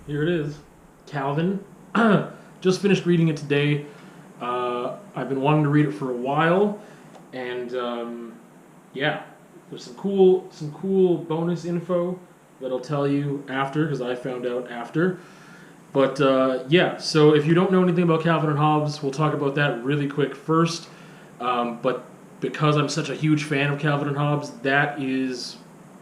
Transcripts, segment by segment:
Here it is. Calvin. Just finished reading it today. I've been wanting to read it for a while, and yeah, there's some cool bonus info that I'll tell you after because I found out after. But yeah, so if you don't know anything about Calvin and Hobbes, we'll talk about that really quick first. But because I'm such a huge fan of Calvin and Hobbes, that is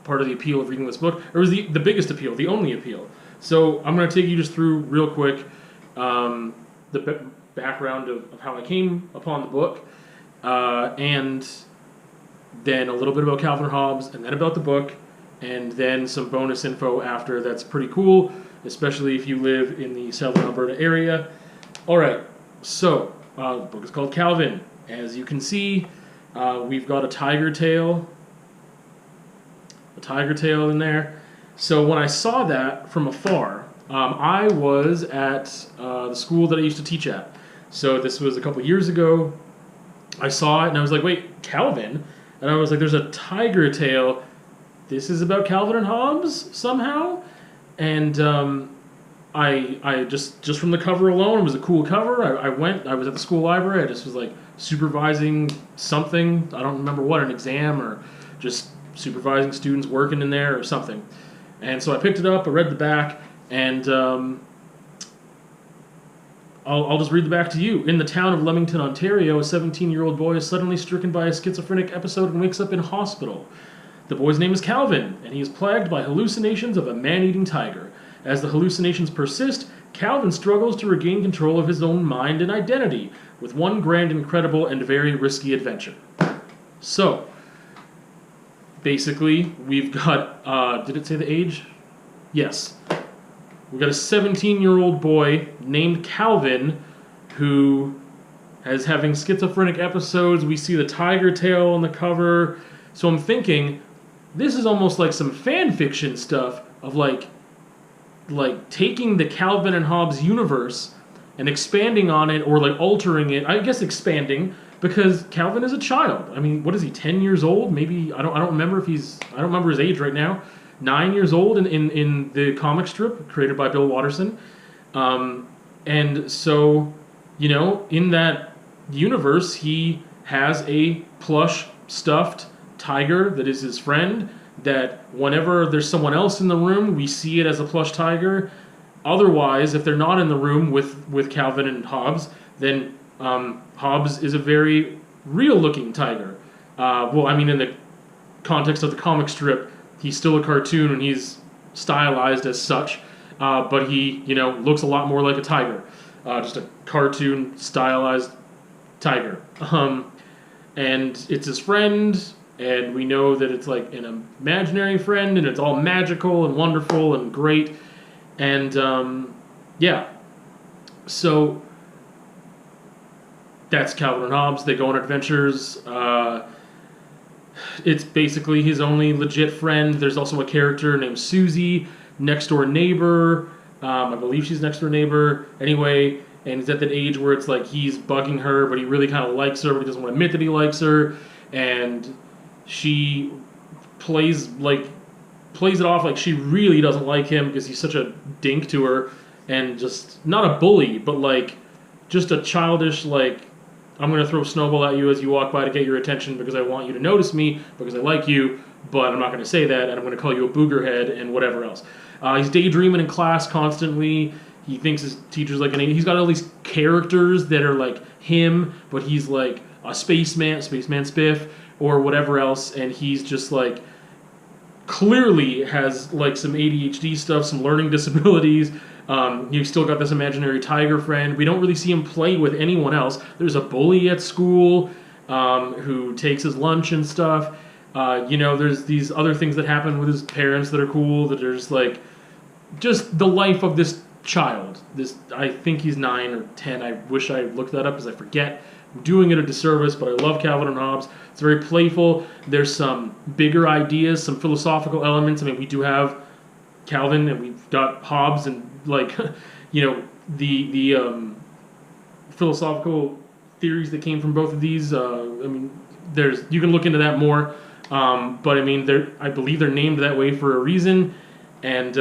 part of the appeal of reading this book. Or was the biggest appeal, the only appeal. So I'm going to take you just through real quick the background of how I came upon the book, and then a little bit about Calvin and Hobbes, and then about the book, and then some bonus info after that's pretty cool, especially if you live in the southern Alberta area. All right, so the book is called Calvin. As you can see, we've got a tiger tail in there. So when I saw that from afar, I was at the school that I used to teach at. So this was a couple years ago. I saw it and I was like, wait, Calvin? And I was like, there's a tiger tail. This is about Calvin and Hobbes somehow? And I just from the cover alone, it was a cool cover. I was at the school library. I just was like supervising something. I don't remember what, an exam or just supervising students working in there or something. And so I picked it up, I read the back, and I'll just read the back to you. In the town of Leamington, Ontario, a 17-year-old boy is suddenly stricken by a schizophrenic episode and wakes up in hospital. The boy's name is Calvin, and he is plagued by hallucinations of a man-eating tiger. As the hallucinations persist, Calvin struggles to regain control of his own mind and identity, with one grand, incredible, and very risky adventure. So, basically, we've got, did it say the age? Yes. We've got a 17-year-old boy named Calvin who is having schizophrenic episodes. We see the tiger tail on the cover. So I'm thinking, this is almost like some fan fiction stuff of like taking the Calvin and Hobbes universe and expanding on it, or like altering it. I guess expanding, because Calvin is a child. I mean, what is he, 10 years old? Maybe, I don't remember if I don't remember his age right now. 9 years old in the comic strip created by Bill Watterson. And so, in that universe, he has a plush stuffed tiger that is his friend, that whenever there's someone else in the room, we see it as a plush tiger. Otherwise, if they're not in the room with Calvin and Hobbes, then Hobbes is a very real-looking tiger. Well, I mean, in the context of the comic strip, he's still a cartoon and he's stylized as such, but he, looks a lot more like a tiger, just a cartoon stylized tiger. And it's his friend, and we know that it's like an imaginary friend, and it's all magical and wonderful and great, and yeah. So that's Calvin and Hobbes. They go on adventures. It's basically his only legit friend. There's also a character named Susie, next door neighbor. I believe she's next door neighbor. Anyway, and he's at that age where it's like he's bugging her, but he really kind of likes her, but he doesn't want to admit that he likes her. And she plays it off like she really doesn't like him because he's such a dink to her, and just not a bully, but like just a childish, like, I'm going to throw a snowball at you as you walk by to get your attention because I want you to notice me because I like you, but I'm not going to say that, and I'm going to call you a boogerhead and whatever else. He's daydreaming in class constantly. He thinks his teacher's like he's got all these characters that are like him, but he's like a spaceman Spiff, or whatever else, and he's just like clearly has like some ADHD stuff, some learning disabilities. You've still got this imaginary tiger friend. We don't really see him play with anyone else. There's a bully at school who takes his lunch and stuff. There's these other things that happen with his parents that are cool, that are just the life of this child. I think he's 9 or 10. I wish I looked that up because I forget. I'm doing it a disservice, but I love Calvin and Hobbes. It's very playful. There's some bigger ideas, some philosophical elements. I mean, we do have Calvin and we've got Hobbes, and like, the philosophical theories that came from both of these. I mean, you can look into that more, but I mean, I believe they're named that way for a reason, and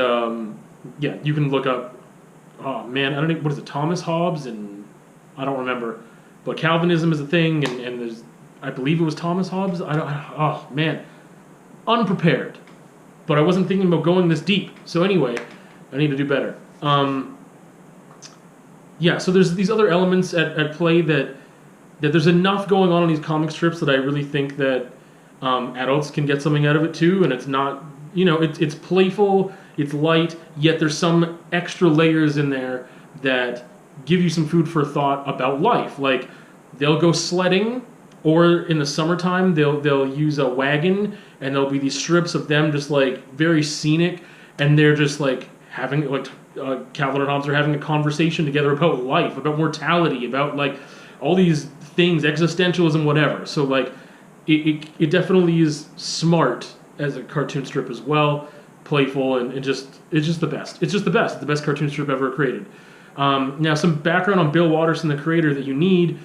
yeah, you can look up. Oh man, I don't know what is it, Thomas Hobbes, and I don't remember, but Calvinism is a thing, and there's, I believe it was Thomas Hobbes. Oh man, unprepared, but I wasn't thinking about going this deep. So anyway, I need to do better. Yeah, so there's these other elements at play that there's enough going on in these comic strips that I really think that adults can get something out of it too, and it's not, it's playful, it's light, yet there's some extra layers in there that give you some food for thought about life. Like, they'll go sledding, or in the summertime they'll use a wagon, and there'll be these strips of them just like very scenic, and they're just like having like Calvin and Hobbes are having a conversation together about life, about mortality, about like all these things, existentialism, whatever. So like it definitely is smart as a cartoon strip as well, playful, and it's just the best. It's just the best. It's the best cartoon strip ever created. Now, some background on Bill Watterson, the creator, that you need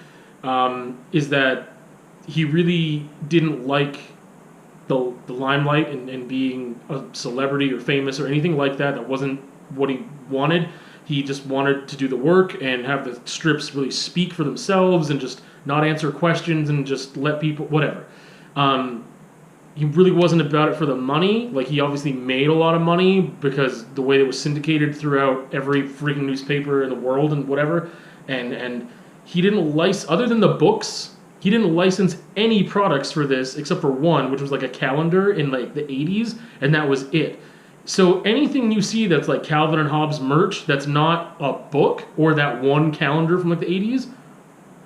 is that he really didn't like the limelight and being a celebrity or famous or anything like that. That wasn't what he wanted. He just wanted to do the work and have the strips really speak for themselves and just not answer questions and just let people, whatever. He really wasn't about it for the money. Like, he obviously made a lot of money because the way it was syndicated throughout every freaking newspaper in the world and whatever. And he didn't license, other than the books, he didn't license any products for this except for one, which was like a calendar in like the 80s, and that was it. So anything you see that's like Calvin and Hobbes merch that's not a book or that one calendar from like the 80s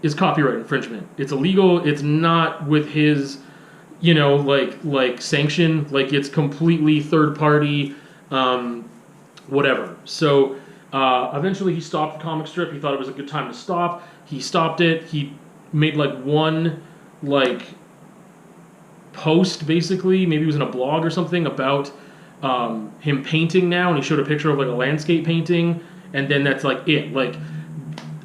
is copyright infringement. It's illegal. It's not with his, like sanction. Like, it's completely third party, whatever. So eventually he stopped the comic strip. He thought it was a good time to stop. He stopped it. He made like one like post, basically, maybe it was in a blog or something, about him painting now, and he showed a picture of like a landscape painting, and then that's like it. Like,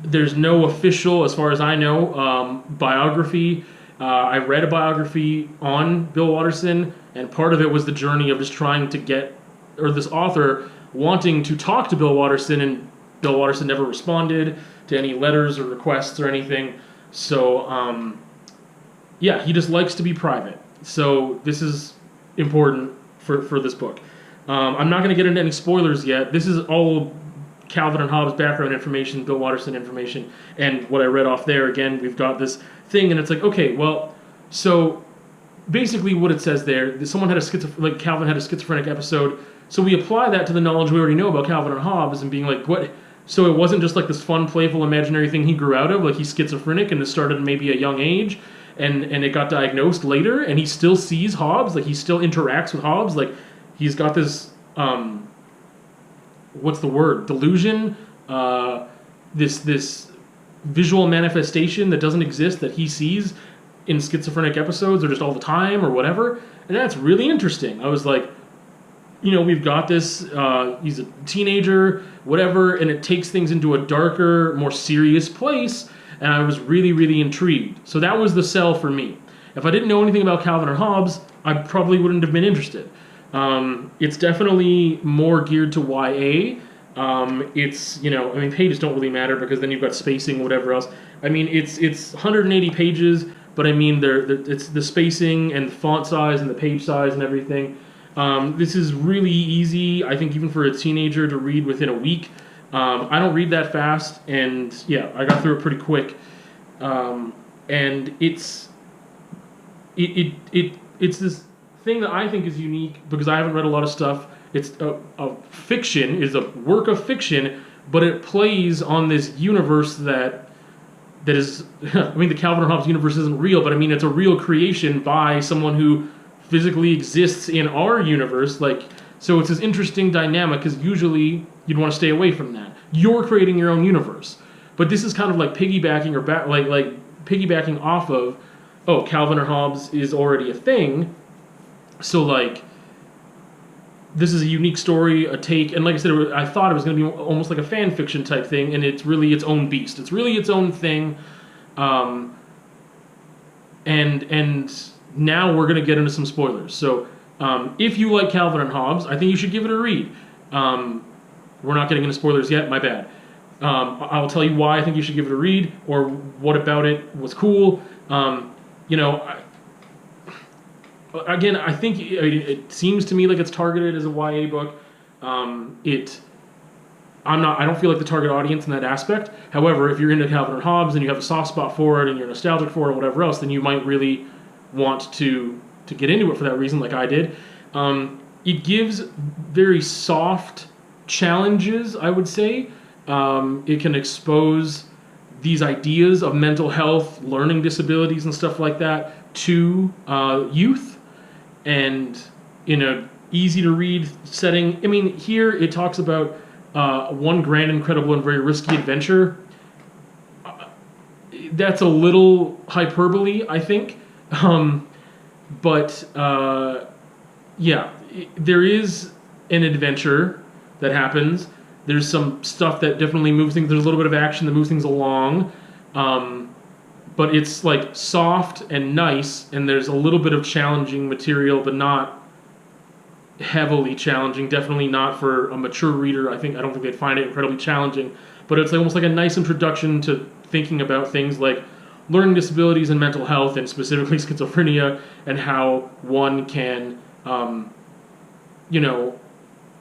there's no official, as far as I know, biography. I read a biography on Bill Watterson, and part of it was the journey of just trying to get, or this author wanting to talk to Bill Watterson, and Bill Watterson never responded to any letters or requests or anything. So yeah, he just likes to be private. So this is important for this book. I'm not going to get into any spoilers yet. This is all Calvin and Hobbes background information, Bill Watterson information, and what I read off there. Again, we've got this thing, and it's like, okay, well, so basically what it says there, someone had like Calvin had a schizophrenic episode, so we apply that to the knowledge we already know about Calvin and Hobbes, and being like, what? So it wasn't just like this fun, playful, imaginary thing he grew out of, like he's schizophrenic, and it started at maybe a young age, and it got diagnosed later, and he still sees Hobbes, like he still interacts with Hobbes, like he's got this, what's the word, delusion, this visual manifestation that doesn't exist, that he sees in schizophrenic episodes or just all the time or whatever, and that's really interesting. I was like, we've got this, he's a teenager, whatever, and it takes things into a darker, more serious place, and I was really, really intrigued. So that was the sell for me. If I didn't know anything about Calvin or Hobbes, I probably wouldn't have been interested. It's definitely more geared to YA. It's, pages don't really matter because then you've got spacing, whatever else. I mean, it's 180 pages, but I mean, it's the spacing and the font size and the page size and everything. This is really easy, I think, even for a teenager to read within a week. I don't read that fast, and yeah, I got through it pretty quick. And it's this thing that I think is unique because I haven't read a lot of stuff. It's a fiction, is a work of fiction, but it plays on this universe that is, I mean, the Calvin and Hobbes universe isn't real, but I mean, it's a real creation by someone who physically exists in our universe. Like, so it's this interesting dynamic because usually you'd want to stay away from that. You're creating your own universe, but this is kind of like piggybacking or like piggybacking off of, oh, Calvin or Hobbes is already a thing, so like this is a unique story, a take, and like I said, I thought it was going to be almost like a fan fiction type thing, and it's really its own beast. It's really its own thing, and now we're going to get into some spoilers. So if you like Calvin and Hobbes, I think you should give it a read. we're not getting into spoilers yet. My bad. I'll tell you why I think you should give it a read, or what about it was cool. You know, again, I think it seems to me like it's targeted as a YA book. I don't feel like the target audience in that aspect. However, if you're into Calvin and Hobbes and you have a soft spot for it and you're nostalgic for it or whatever else, then you might really want to get into it for that reason, like I did. It gives very soft challenges, I would say. It can expose these ideas of mental health, learning disabilities, and stuff like that to youth, and in a easy to read setting. I mean, here it talks about one grand, incredible, and very risky adventure. That's a little hyperbole, I think. But yeah, there is an adventure that happens. There's some stuff that definitely moves things. There's a little bit of action that moves things along. But it's like soft and nice, and there's a little bit of challenging material, but not heavily challenging. Definitely not for a mature reader. I don't think they'd find it incredibly challenging. But it's almost like a nice introduction to thinking about things like learning disabilities and mental health, and specifically schizophrenia, and how one can,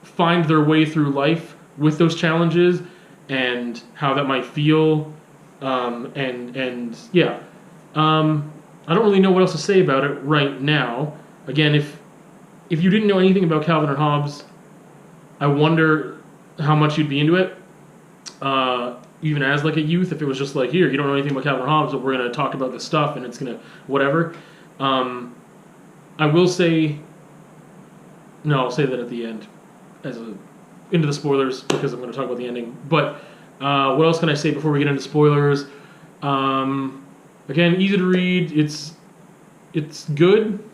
find their way through life with those challenges, and how that might feel. I don't really know what else to say about it right now. Again, if you didn't know anything about Calvin and Hobbes, I wonder how much you'd be into it. Even as like a youth, if it was just like, here, you don't know anything about Calvin and Hobbes, but we're going to talk about this stuff and it's going to whatever. I will say, no, I'll say that at the end, into the spoilers, because I'm going to talk about the ending. But what else can I say before we get into spoilers? Again, easy to read. It's good.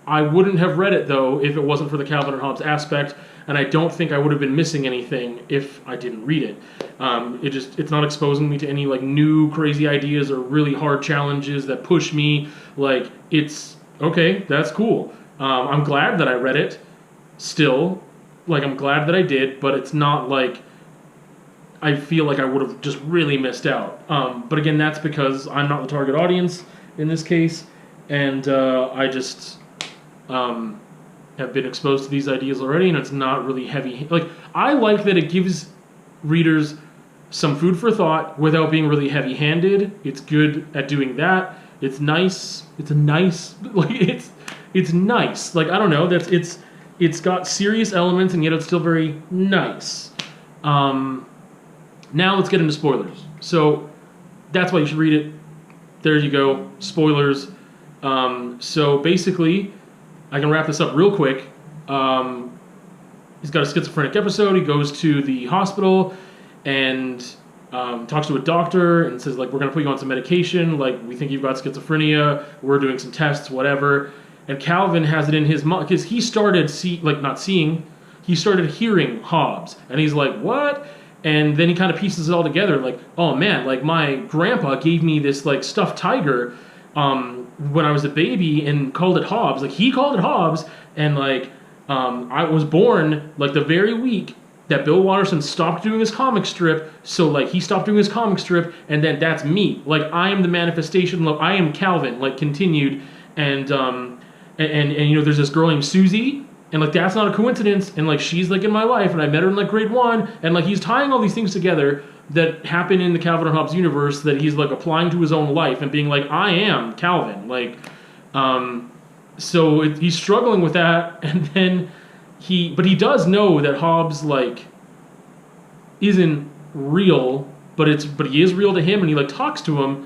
I wouldn't have read it though if it wasn't for the Calvin and Hobbes aspect, and I don't think I would have been missing anything if I didn't read it. It's not exposing me to any like new crazy ideas or really hard challenges that push me. Like, it's okay, that's cool. I'm glad that I read it still. Like, I'm glad that I did, but it's not like I feel like I would have just really missed out. But again, that's because I'm not the target audience in this case, and I just have been exposed to these ideas already, and it's not really heavy. Like, I like that it gives readers some food for thought without being really heavy-handed. It's good at doing that. It's nice. It's a nice, like, it's nice. Like, I don't know. It's got serious elements, and yet it's still very nice. Now let's get into spoilers. So that's why you should read it. There you go. Spoilers. So basically, I can wrap this up real quick. He's got a schizophrenic episode. He goes to the hospital and talks to a doctor and says, like, we're going to put you on some medication. Like, we think you've got schizophrenia. We're doing some tests, whatever. And Calvin has it in his mind, because he started he started hearing Hobbes. And he's like, what? And then he kind of pieces it all together, like, oh man, like, my grandpa gave me this like stuffed tiger when I was a baby and called it Hobbes. Like, he called it Hobbes, and like I was born like the very week that Bill Watterson stopped doing his comic strip. So like, he stopped doing his comic strip, and then that's me. Like, I am the manifestation. I am Calvin. Like, continued, and there's this girl named Susie. And like, that's not a coincidence, and like, she's like in my life, and I met her in like grade 1, and like, he's tying all these things together that happen in the Calvin and Hobbes universe that he's like applying to his own life and being like, I am Calvin. Like, so he's struggling with that, and then he does know that Hobbes like isn't real, but he is real to him, and he like talks to him,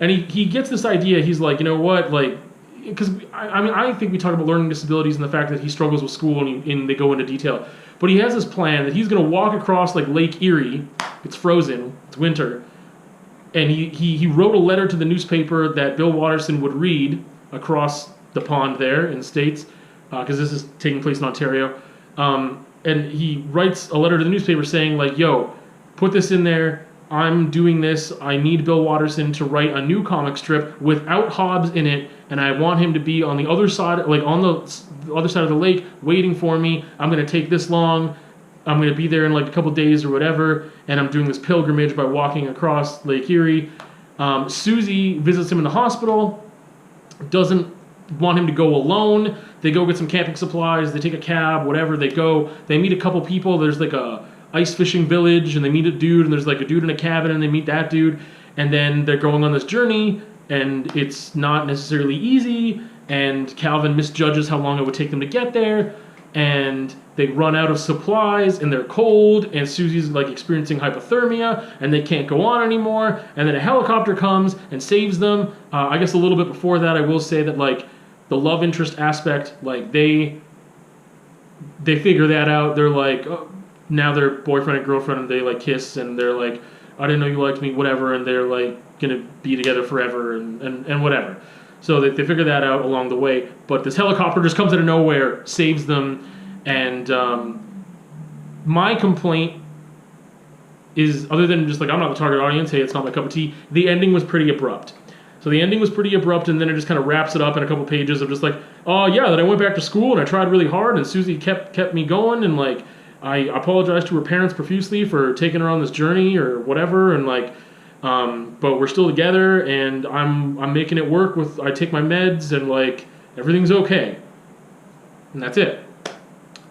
and he gets this idea. He's like, you know what, like, because I think we talk about learning disabilities and the fact that he struggles with school, and they go into detail. But he has this plan that he's going to walk across like Lake Erie. It's frozen. It's winter, and he wrote a letter to the newspaper that Bill Watterson would read across the pond there in the States, because this is taking place in Ontario. And he writes a letter to the newspaper saying like, yo, put this in there. I'm doing this. I need Bill Watterson to write a new comic strip without Hobbes in it, and I want him to be on the other side, like on the other side of the lake, waiting for me. I'm going to take this long. I'm going to be there in like a couple days or whatever, and I'm doing this pilgrimage by walking across Lake Erie. Susie visits him in the hospital, doesn't want him to go alone. They go get some camping supplies, they take a cab, whatever, they go, they meet a couple people, there's like a ice fishing village, and they meet a dude, and there's like a dude in a cabin, and they meet that dude, and then they're going on this journey, and it's not necessarily easy, and Calvin misjudges how long it would take them to get there, and they run out of supplies, and they're cold, and Susie's like experiencing hypothermia, and they can't go on anymore, and then a helicopter comes and saves them. I guess a little bit before that, I will say that like the love interest aspect, like they figure that out. They're like, oh, now they're boyfriend and girlfriend, and they like kiss, and they're like, I didn't know you liked me, whatever, and they're like gonna be together forever, and whatever. So they figure that out along the way, but this helicopter just comes out of nowhere, saves them, and my complaint is, other than just like, I'm not the target audience, hey, it's not my cup of tea, the ending was pretty abrupt. So the ending was pretty abrupt, and then it just kind of wraps it up in a couple pages of just like, oh yeah, then I went back to school, and I tried really hard, and Susie kept me going, and like, I apologized to her parents profusely for taking her on this journey, or whatever, and like, but we're still together, and I'm making it work with, I take my meds, and like, everything's okay. And that's it.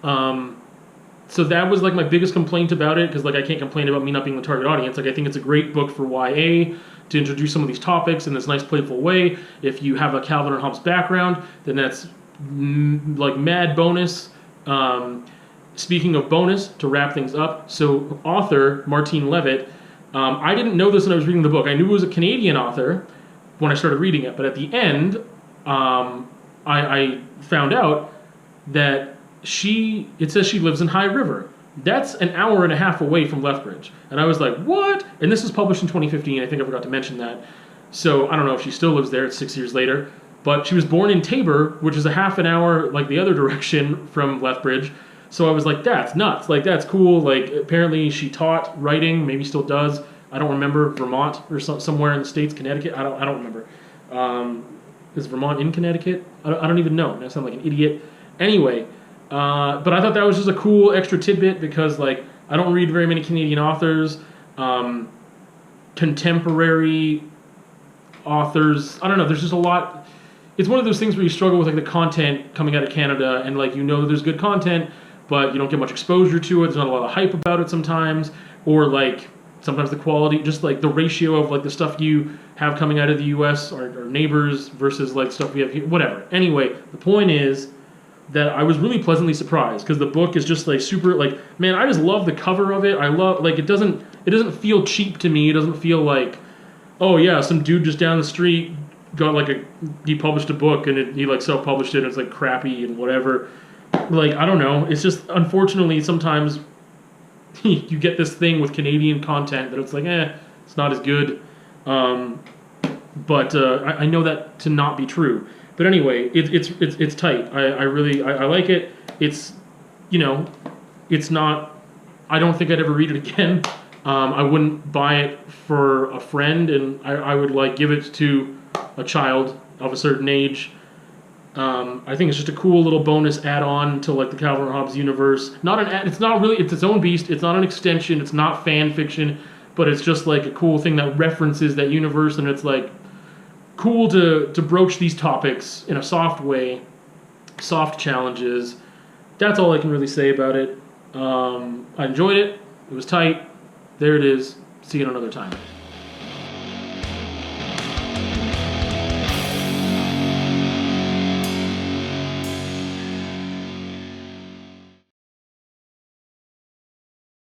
So that was like my biggest complaint about it, because like I can't complain about me not being the target audience. Like I think it's a great book for YA to introduce some of these topics in this nice playful way. If you have a Calvin and Hobbes background, then that's like mad bonus. Speaking of bonus, to wrap things up, so author Martine Levitt, I didn't know this when I was reading the book. I knew it was a Canadian author when I started reading it, but at the end, I found out that it says she lives in High River. That's an hour and a half away from Lethbridge. And I was like, what? And this was published in 2015. I think I forgot to mention that. So I don't know if she still lives there. It's 6 years later. But she was born in Tabor, which is a half an hour like the other direction from Lethbridge. So I was like, that's nuts. Like, that's cool. Like, apparently she taught writing, maybe still does. I don't remember, Vermont or somewhere in the States, Connecticut. I don't remember. Is Vermont in Connecticut? I don't even know. I sound like an idiot. Anyway, but I thought that was just a cool extra tidbit, because like I don't read very many Canadian authors. Contemporary authors, I don't know, there's just a lot. It's one of those things where you struggle with like the content coming out of Canada, and like, you know, there's good content, but you don't get much exposure to it. There's not a lot of hype about it sometimes, or like sometimes the quality, just like the ratio of like the stuff you have coming out of the US or neighbors versus like stuff we have here, whatever. Anyway, the point is that I was really pleasantly surprised, because the book is just like super, like, man, I just love the cover of it. I love, like, it doesn't feel cheap to me. It doesn't feel like, oh yeah, some dude just down the street got like he published a book, and he like self-published it, and it's like crappy and whatever. Like, I don't know. It's just, unfortunately, sometimes you get this thing with Canadian content that it's like, it's not as good. But I know that to not be true. But anyway, it's tight. I really like it. It's, you know, it's not, I don't think I'd ever read it again. I wouldn't buy it for a friend, and I would like give it to a child of a certain age. I think it's just a cool little bonus add-on to like the Calvin and Hobbes universe. It's not really, it's its own beast. It's not an extension. It's not fan fiction, but it's just like a cool thing that references that universe, and it's like cool to broach these topics in a soft way, soft challenges. That's all I can really say about it. I enjoyed it. It was tight. There it is. See you another time.